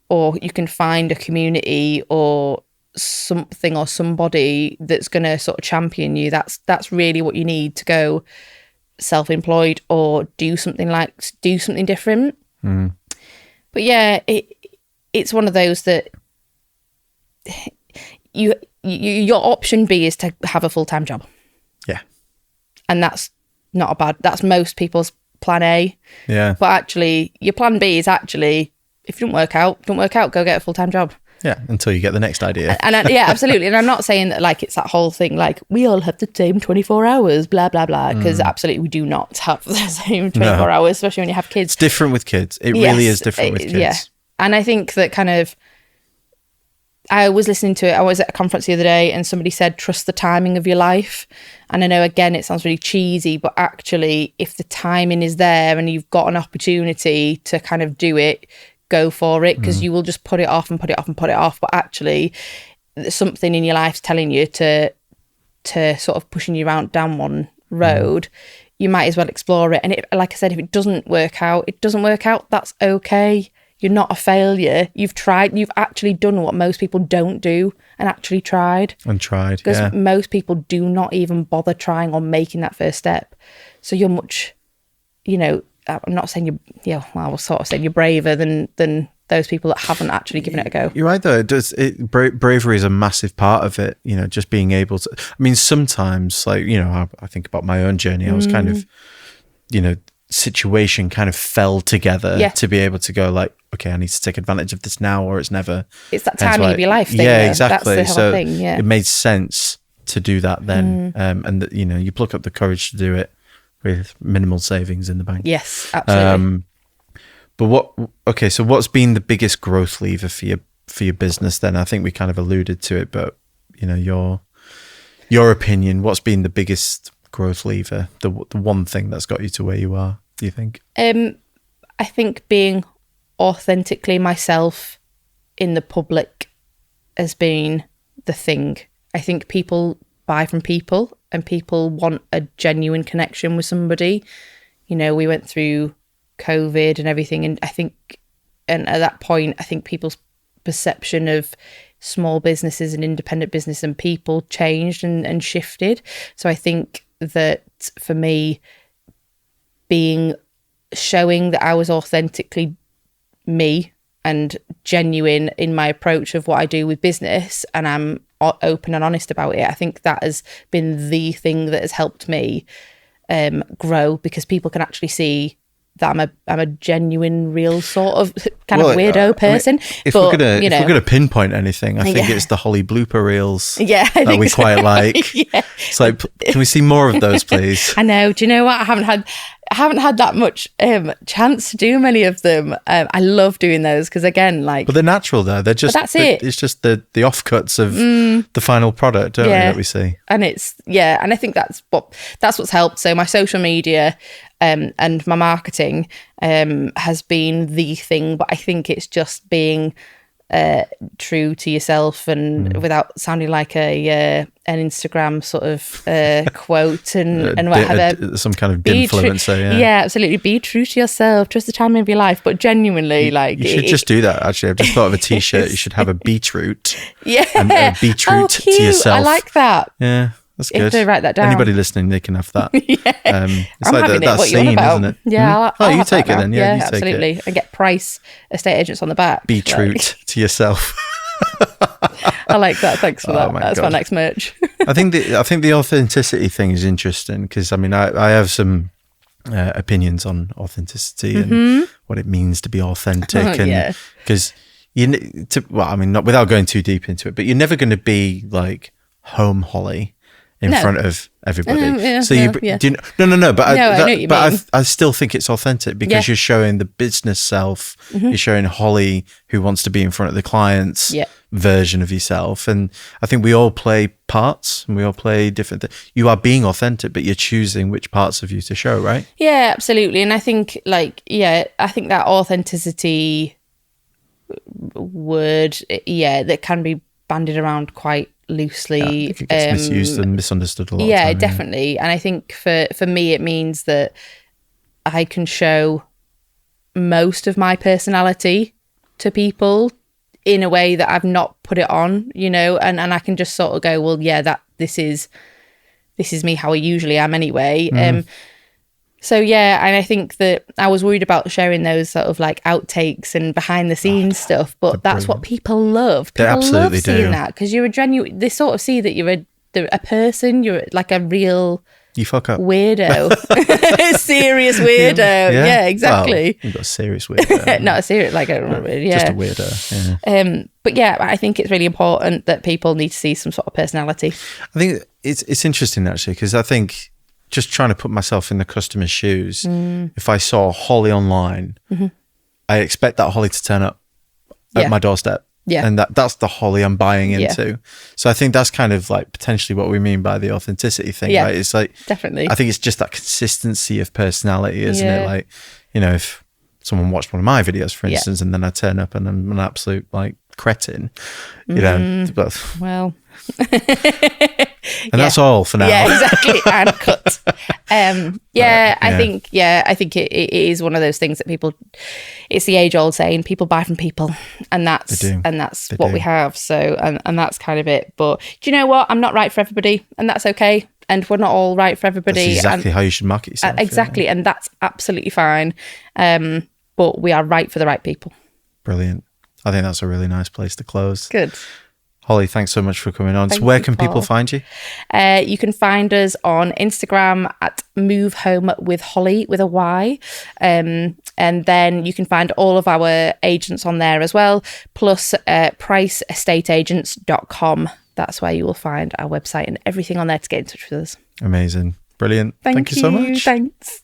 Speaker 2: or you can find a community or something or somebody that's going to sort of champion you, that's really what you need to go self-employed or do something different. But yeah, it's one of those that your option B is to have a full-time job. Yeah. And that's that's most people's plan A. Yeah. But actually your plan B is actually, if it don't work out, go get a full-time job.
Speaker 1: Yeah, until you get the next idea.
Speaker 2: Yeah, absolutely. And I'm not saying that like it's that whole thing like we all have the same 24 hours, blah, blah, blah, because absolutely we do not have the same 24 hours, especially when you have kids.
Speaker 1: It's different with kids. It really is different with kids. Yeah.
Speaker 2: And I think that kind of, I was listening to it, I was at a conference the other day and somebody said, trust the timing of your life. And I know, again, it sounds really cheesy, but actually if the timing is there and you've got an opportunity to kind of do it, go for it, because you will just put it off and put it off and put it off. But actually something in your life's telling you to sort of pushing you down one road, you might as well explore it. And like I said, if it doesn't work out, that's okay. You're not a failure. You've tried. You've actually done what most people don't do, and actually tried. Because most people do not even bother trying or making that first step. So you're much, you know, I'm not saying I was sort of saying you're braver than those people that haven't actually given it a go.
Speaker 1: You're right, though. Bravery is a massive part of it, you know, just being able to, I mean, sometimes, like, you know, I think about my own journey. I was kind of, you know, situation kind of fell together to be able to go like, okay, I need to take advantage of this now or it's never.
Speaker 2: It's that timing of your life thing.
Speaker 1: Yeah, exactly.
Speaker 2: That's the whole thing,
Speaker 1: it made sense to do that then. And, you know, you pluck up the courage to do it with minimal savings in the bank.
Speaker 2: Yes, absolutely.
Speaker 1: But so what's been the biggest growth lever for your business then? I think we kind of alluded to it, but you know, your opinion, what's been the biggest growth lever, the one thing that's got you to where you are, do you think?
Speaker 2: I think being authentically myself in the public has been the thing. I think people buy from people and people want a genuine connection with somebody. You know, we went through COVID and everything, and I think, and at that point, I think people's perception of small businesses and independent business and people changed and shifted. So I think that for me, showing that I was authentically me and genuine in my approach of what I do with business, and I'm open and honest about it, I think that has been the thing that has helped me grow, because people can actually see that I'm a genuine, real sort of kind of weirdo person.
Speaker 1: If we're gonna pinpoint anything, I think it's the Holly blooper reels.
Speaker 2: Yeah,
Speaker 1: that we quite like.
Speaker 2: Yeah.
Speaker 1: It's like, can we see more of those, please?
Speaker 2: I know. Do you know what? I haven't had that much chance to do many of them. I love doing those because, again, like,
Speaker 1: but they're natural though. They're just
Speaker 2: it.
Speaker 1: It's just the offcuts of the final product, don't we, that we see.
Speaker 2: And and I think that's what's helped. So my social media and my marketing has been the thing, but I think it's just being true to yourself and without sounding like an Instagram sort of quote and whatever.
Speaker 1: Some kind of influencer.
Speaker 2: Yeah, absolutely. Be true to yourself. Trust the time of your life. But genuinely, like,
Speaker 1: you should just do that. Actually, I've just thought of a T-shirt. You should have a beetroot.
Speaker 2: Yeah,
Speaker 1: and be true to yourself.
Speaker 2: I like that.
Speaker 1: Yeah. That's good.
Speaker 2: To write that down.
Speaker 1: Anybody listening, they can have that.
Speaker 2: Yeah.
Speaker 1: It's like that scene, isn't it?
Speaker 2: Yeah.
Speaker 1: You take it then. Yeah, you take
Speaker 2: absolutely.
Speaker 1: it.
Speaker 2: And get price estate agents on the back.
Speaker 1: Be true to yourself.
Speaker 2: I like that. Thanks for that. That's my next merch.
Speaker 1: I think the authenticity thing is interesting because, I mean, I have some opinions on authenticity and what it means to be authentic, and because not without going too deep into it, but you're never going to be like home Holly in front of everybody. I still think it's authentic because you're showing the business self. You're showing Holly who wants to be in front of the client's version of yourself. And I think we all play parts and we all play different things. You are being authentic, but you're choosing which parts of you to show, right?
Speaker 2: Yeah, absolutely. And I think I think that authenticity word, that can be bandied around quite loosely.
Speaker 1: I think it gets misused and misunderstood a lot of time,
Speaker 2: definitely. And I think for me it means that I can show most of my personality to people in a way that I've not put it on, and I can just sort of go, well, this is me how I usually am anyway. So and I think that I was worried about sharing those sort of like outtakes and behind the scenes stuff, but that's what people love. People
Speaker 1: absolutely
Speaker 2: love seeing that because you're a genuine. They sort of see that you're a person. You're like a real.
Speaker 1: You fuck up.
Speaker 2: Weirdo. Serious weirdo. Yeah, exactly.
Speaker 1: Well, you've got a serious weirdo.
Speaker 2: Not a serious, like a
Speaker 1: just a weirdo. Yeah.
Speaker 2: But I think it's really important that people need to see some sort of personality.
Speaker 1: I think it's interesting actually because I think. Just trying to put myself in the customer's shoes. If I saw Holly online, I expect that Holly to turn up at my doorstep. Yeah. And that's the Holly I'm buying into. Yeah. So I think that's kind of like potentially what we mean by the authenticity thing, right? It's like,
Speaker 2: definitely.
Speaker 1: I think it's just that consistency of personality, isn't it? Like, if someone watched one of my videos, for instance, and then I turn up and I'm an absolute like cretin, but
Speaker 2: well.
Speaker 1: And that's all for now.
Speaker 2: Yeah, exactly. And cut. I think it is one of those things that people, it's the age old saying, people buy from people, and that's what we have. So, and that's kind of it. But do you know what? I'm not right for everybody, and that's okay. And we're not all right for everybody.
Speaker 1: That's exactly how you should market yourself.
Speaker 2: Exactly. And that's absolutely fine. But we are right for the right people.
Speaker 1: Brilliant. I think that's a really nice place to close.
Speaker 2: Good.
Speaker 1: Holly, thanks so much for coming on. So where can people find you?
Speaker 2: You can find us on Instagram at Move Home with Holly with a Y. And then you can find all of our agents on there as well, plus priceestateagents.com. That's where you will find our website and everything on there to get in touch with us.
Speaker 1: Amazing. Brilliant. Thank you so much.
Speaker 2: Thanks.